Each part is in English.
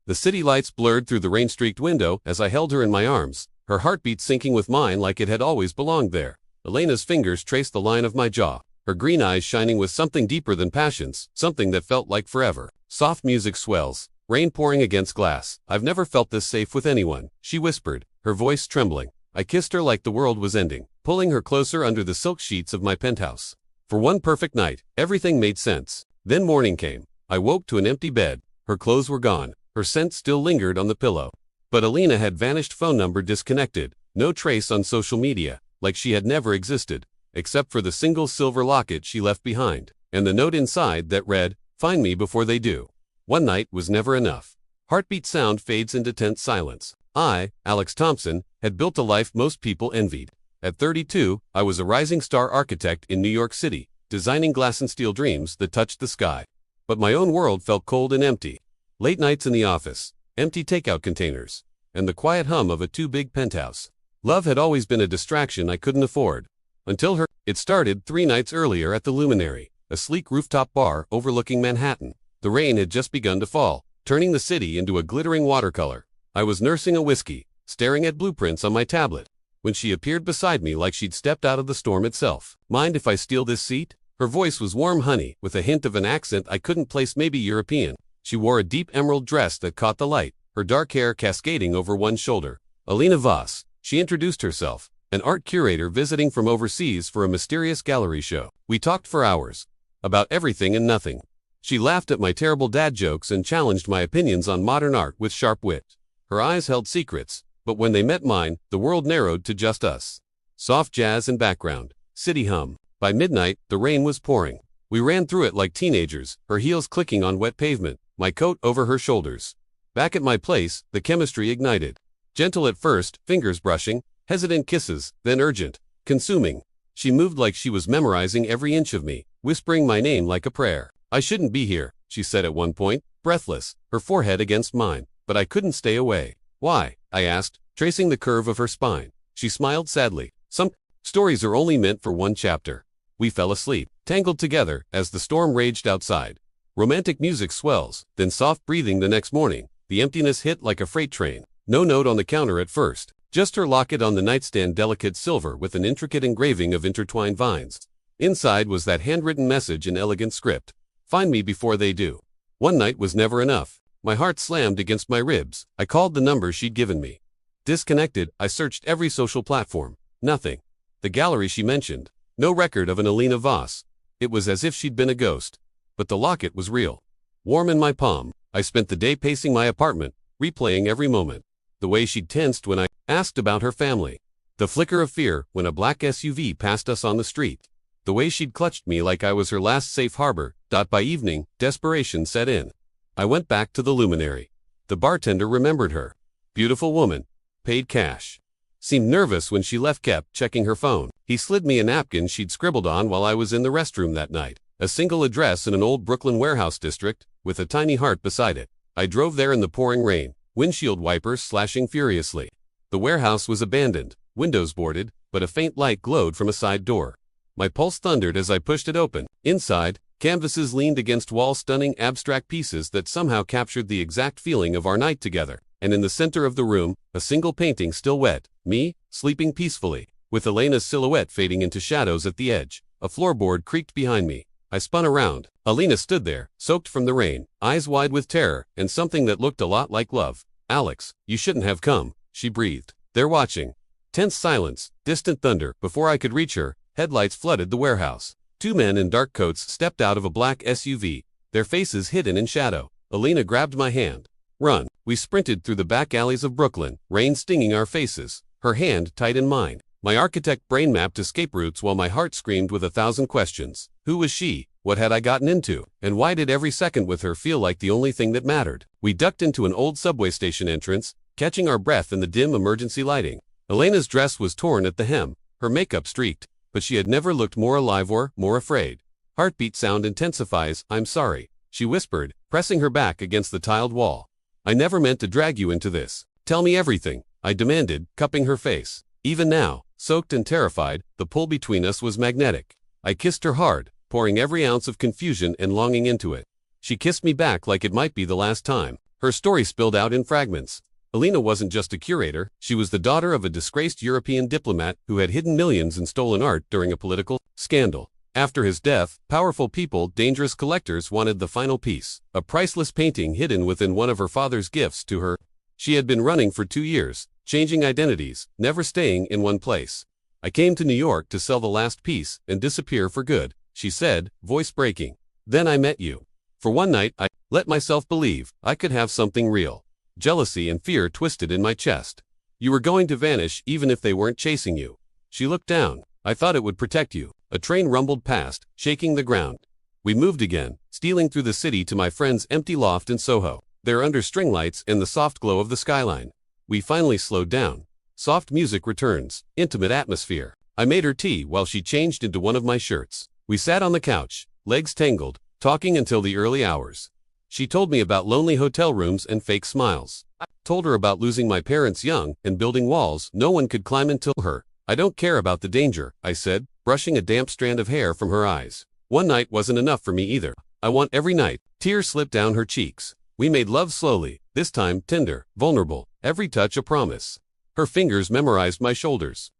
The city lights blurred through the rain-streaked window as I held her in my arms, her heartbeat syncing with mine like it had always belonged there. Elena's fingers traced the line of my jaw, her green eyes shining with something deeper than passions, something that felt like forever. Soft music swells, rain pouring against glass. I've never felt this safe with anyone, she whispered, her voice trembling. I kissed her like the world was ending, pulling her closer under the silk sheets of my penthouse. For one perfect night, everything made sense. Then morning came. I woke to an empty bed. Her clothes were gone. Her scent still lingered on the pillow. But Elena had vanished, phone number disconnected, no trace on social media, like she had never existed, except for the single silver locket she left behind, and the note inside that read, "Find me before they do." One night was never enough. Heartbeat sound fades into tense silence. I, Alex Thompson, had built a life most people envied. At 32, I was a rising star architect in New York City, designing glass and steel dreams that touched the sky. But my own world felt cold and empty. Late nights in the office, empty takeout containers, and the quiet hum of a too-big penthouse. Love had always been a distraction I couldn't afford. Until her. It started 3 nights earlier at the Luminary, a sleek rooftop bar overlooking Manhattan. The rain had just begun to fall, turning the city into a glittering watercolor. I was nursing a whiskey, staring at blueprints on my tablet, when she appeared beside me like she'd stepped out of the storm itself. "Mind if I steal this seat?" Her voice was warm honey, with a hint of an accent I couldn't place, maybe European. She wore a deep emerald dress that caught the light, her dark hair cascading over one shoulder. Elena Voss, she introduced herself, an art curator visiting from overseas for a mysterious gallery show. We talked for hours, about everything and nothing. She laughed at my terrible dad jokes and challenged my opinions on modern art with sharp wit. Her eyes held secrets, but when they met mine, the world narrowed to just us. Soft jazz and background, city hum. By midnight, the rain was pouring. We ran through it like teenagers, her heels clicking on wet pavement, my coat over her shoulders. Back at my place, the chemistry ignited. Gentle at first, fingers brushing, hesitant kisses, then urgent, consuming. She moved like she was memorizing every inch of me, whispering my name like a prayer. "I shouldn't be here," she said at one point, breathless, her forehead against mine, but I couldn't stay away. "Why?" I asked, tracing the curve of her spine. She smiled sadly. "Some stories are only meant for one chapter." We fell asleep, tangled together, as the storm raged outside. Romantic music swells, then soft breathing the next morning. The emptiness hit like a freight train. No note on the counter at first, just her locket on the nightstand, delicate silver with an intricate engraving of intertwined vines. Inside was that handwritten message in elegant script. "Find me before they do." One night was never enough. My heart slammed against my ribs. I called the number she'd given me. Disconnected, I searched every social platform. Nothing. The gallery she mentioned. No record of an Elena Voss. It was as if she'd been a ghost. But the locket was real. Warm in my palm, I spent the day pacing my apartment, replaying every moment. The way she'd tensed when I asked about her family. The flicker of fear when a black SUV passed us on the street. The way she'd clutched me like I was her last safe harbor. By evening, desperation set in. I went back to the Luminary. The bartender remembered her. Beautiful woman. Paid cash. Seemed nervous when she left, kept checking her phone. He slid me a napkin she'd scribbled on while I was in the restroom that night. A single address in an old Brooklyn warehouse district, with a tiny heart beside it. I drove there in the pouring rain, windshield wipers slashing furiously. The warehouse was abandoned, windows boarded, but a faint light glowed from a side door. My pulse thundered as I pushed it open. Inside, canvases leaned against walls, stunning abstract pieces that somehow captured the exact feeling of our night together. And in the center of the room, a single painting still wet, me, sleeping peacefully, with Elena's silhouette fading into shadows at the edge. A floorboard creaked behind me. I spun around. Elena stood there, soaked from the rain, eyes wide with terror, and something that looked a lot like love. "Alex, you shouldn't have come," she breathed. "They're watching." Tense silence, distant thunder. Before I could reach her, headlights flooded the warehouse. 2 men in dark coats stepped out of a black SUV, their faces hidden in shadow. Elena grabbed my hand. "Run." We sprinted through the back alleys of Brooklyn, rain stinging our faces, her hand tight in mine. My architect brain mapped escape routes while my heart screamed with 1,000 questions. Who was she? What had I gotten into? And why did every second with her feel like the only thing that mattered? We ducked into an old subway station entrance, catching our breath in the dim emergency lighting. Elena's dress was torn at the hem, her makeup streaked, but she had never looked more alive or more afraid. Heartbeat sound intensifies. "I'm sorry," she whispered, pressing her back against the tiled wall. "I never meant to drag you into this. Tell me everything," I demanded, cupping her face. Even now, soaked and terrified, the pull between us was magnetic. I kissed her hard, pouring every ounce of confusion and longing into it. She kissed me back like it might be the last time. Her story spilled out in fragments. Elena wasn't just a curator, she was the daughter of a disgraced European diplomat who had hidden millions in stolen art during a political scandal. After his death, powerful people, dangerous collectors wanted the final piece, a priceless painting hidden within one of her father's gifts to her. She had been running for 2 years, changing identities, never staying in one place. I came to New York to sell the last piece and disappear for good, she said, voice breaking. Then I met you. For one night, I let myself believe I could have something real. Jealousy and fear twisted in my chest. You were going to vanish even if they weren't chasing you. She looked down. I thought it would protect you. A train rumbled past, shaking the ground. We moved again, stealing through the city to my friend's empty loft in Soho. There under string lights and the soft glow of the skyline. We finally slowed down. Soft music returns, intimate atmosphere. I made her tea while she changed into one of my shirts. We sat on the couch, legs tangled, talking until the early hours. She told me about lonely hotel rooms and fake smiles. I told her about losing my parents young and building walls no one could climb until her. I don't care about the danger, I said, brushing a damp strand of hair from her eyes. One night wasn't enough for me either. I want every night. Tears slipped down her cheeks. We made love slowly, this time tender, vulnerable, every touch a promise. Her fingers memorized my shoulders.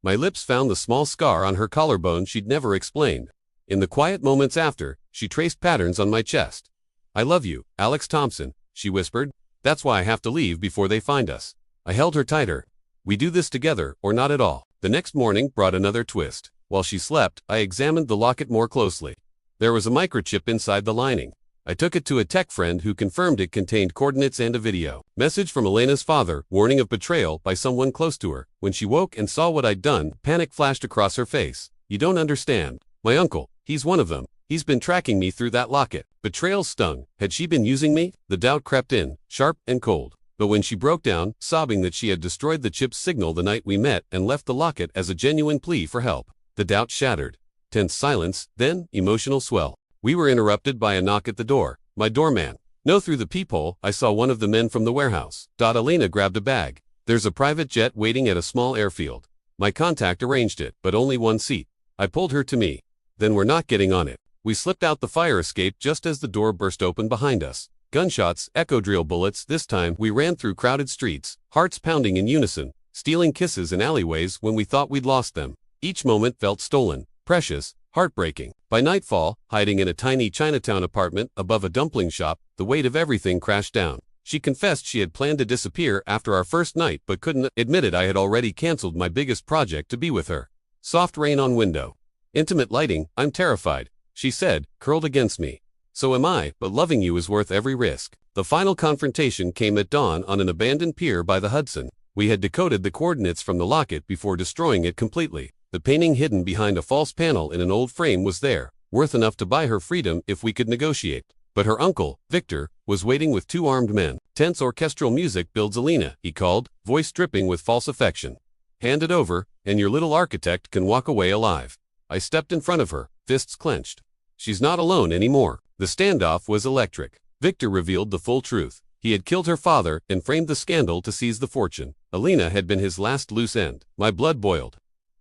My lips found the small scar on her collarbone she'd never explained. In the quiet moments after, she traced patterns on my chest. I love you, Alex Thompson, she whispered. That's why I have to leave before they find us. I held her tighter. We do this together or not at all. The next morning brought another twist. While she slept, I examined the locket more closely. There was a microchip inside the lining. I took it to a tech friend who confirmed it contained coordinates and a video. Message from Elena's father, warning of betrayal by someone close to her. When she woke and saw what I'd done, panic flashed across her face. You don't understand. My uncle, he's one of them. He's been tracking me through that locket. Betrayal stung. Had she been using me? The doubt crept in, sharp and cold. But when she broke down, sobbing that she had destroyed the chip's signal the night we met and left the locket as a genuine plea for help, the doubt shattered. Tense silence, then emotional swell. We were interrupted by a knock at the door. My doorman. No, through the peephole, I saw one of the men from the warehouse. Elena grabbed a bag. There's a private jet waiting at a small airfield. My contact arranged it, but only one seat. I pulled her to me. Then we're not getting on it. We slipped out the fire escape just as the door burst open behind us. Gunshots, echo drill bullets. This time, we ran through crowded streets, hearts pounding in unison, stealing kisses in alleyways when we thought we'd lost them. Each moment felt stolen, precious, heartbreaking. By nightfall, hiding in a tiny Chinatown apartment above a dumpling shop, the weight of everything crashed down. She confessed she had planned to disappear after our first night but couldn't admit it. I had already canceled my biggest project to be with her. Soft rain on window. Intimate lighting. I'm terrified, she said, curled against me. So am I, but loving you is worth every risk. The final confrontation came at dawn on an abandoned pier by the Hudson. We had decoded the coordinates from the locket before destroying it completely. The painting hidden behind a false panel in an old frame was there, worth enough to buy her freedom if we could negotiate. But her uncle, Victor, was waiting with 2 armed men. Tense orchestral music builds Elena, he called, voice dripping with false affection. Hand it over, and your little architect can walk away alive. I stepped in front of her, fists clenched. She's not alone anymore. The standoff was electric. Victor revealed the full truth. He had killed her father and framed the scandal to seize the fortune. Elena had been his last loose end. My blood boiled.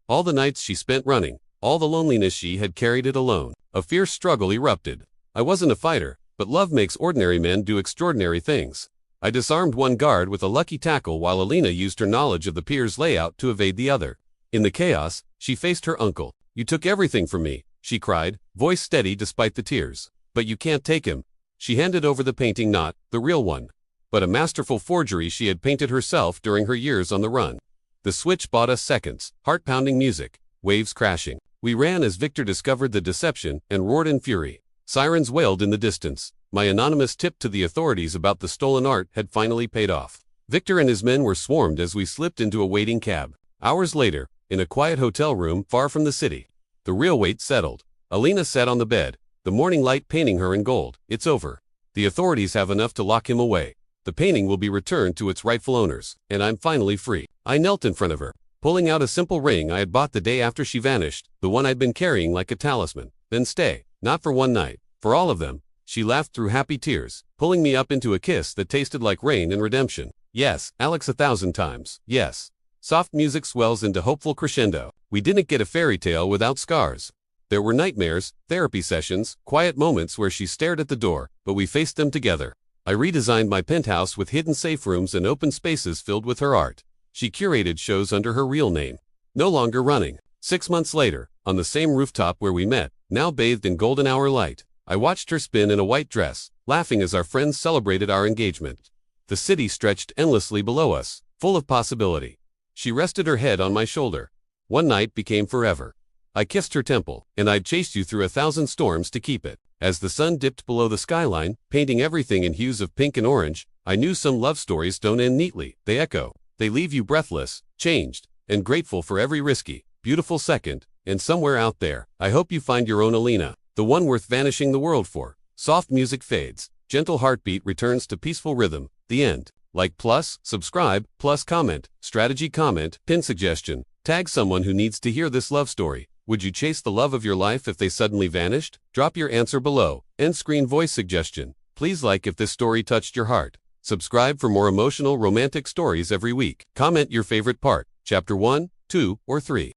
All the nights she spent running, all the loneliness she had carried it alone. A fierce struggle erupted. I wasn't a fighter, but love makes ordinary men do extraordinary things. I disarmed one guard with a lucky tackle while Elena used her knowledge of the pier's layout to evade the other. In the chaos, she faced her uncle. You took everything from me, she cried, voice steady despite the tears. But you can't take him. She handed over the painting, not the real one, but a masterful forgery she had painted herself during her years on the run. The switch bought us seconds, heart-pounding music, waves crashing. We ran as Victor discovered the deception and roared in fury. Sirens wailed in the distance. My anonymous tip to the authorities about the stolen art had finally paid off. Victor and his men were swarmed as we slipped into a waiting cab. Hours later, in a quiet hotel room far from the city, the real weight settled. Elena sat on the bed, the morning light painting her in gold. It's over. The authorities have enough to lock him away. The painting will be returned to its rightful owners, and I'm finally free. I knelt in front of her, pulling out a simple ring I had bought the day after she vanished, the one I'd been carrying like a talisman. Then stay, not for one night, for all of them. She laughed through happy tears, pulling me up into a kiss that tasted like rain and redemption. Yes, Alex, 1,000 times, yes. Soft music swells into hopeful crescendo. We didn't get a fairy tale without scars. There were nightmares, therapy sessions, quiet moments where she stared at the door, but we faced them together. I redesigned my penthouse with hidden safe rooms and open spaces filled with her art. She curated shows under her real name. No longer running. 6 months later, on the same rooftop where we met, now bathed in golden hour light, I watched her spin in a white dress, laughing as our friends celebrated our engagement. The city stretched endlessly below us, full of possibility. She rested her head on my shoulder. One night became forever. I kissed her temple, and I'd chased you through 1,000 storms to keep it. As the sun dipped below the skyline, painting everything in hues of pink and orange, I knew some love stories don't end neatly. They echo. They leave you breathless, changed, and grateful for every risky, beautiful second. And somewhere out there, I hope you find your own Elena, the one worth vanishing the world for. Soft music fades. Gentle heartbeat returns to peaceful rhythm. The end. Like plus, subscribe, plus comment, strategy comment, pin suggestion. Tag someone who needs to hear this love story. Would you chase the love of your life if they suddenly vanished? Drop your answer below. End screen voice suggestion. Please like if this story touched your heart. Subscribe for more emotional romantic stories every week. Comment your favorite part, chapter 1, 2, or 3.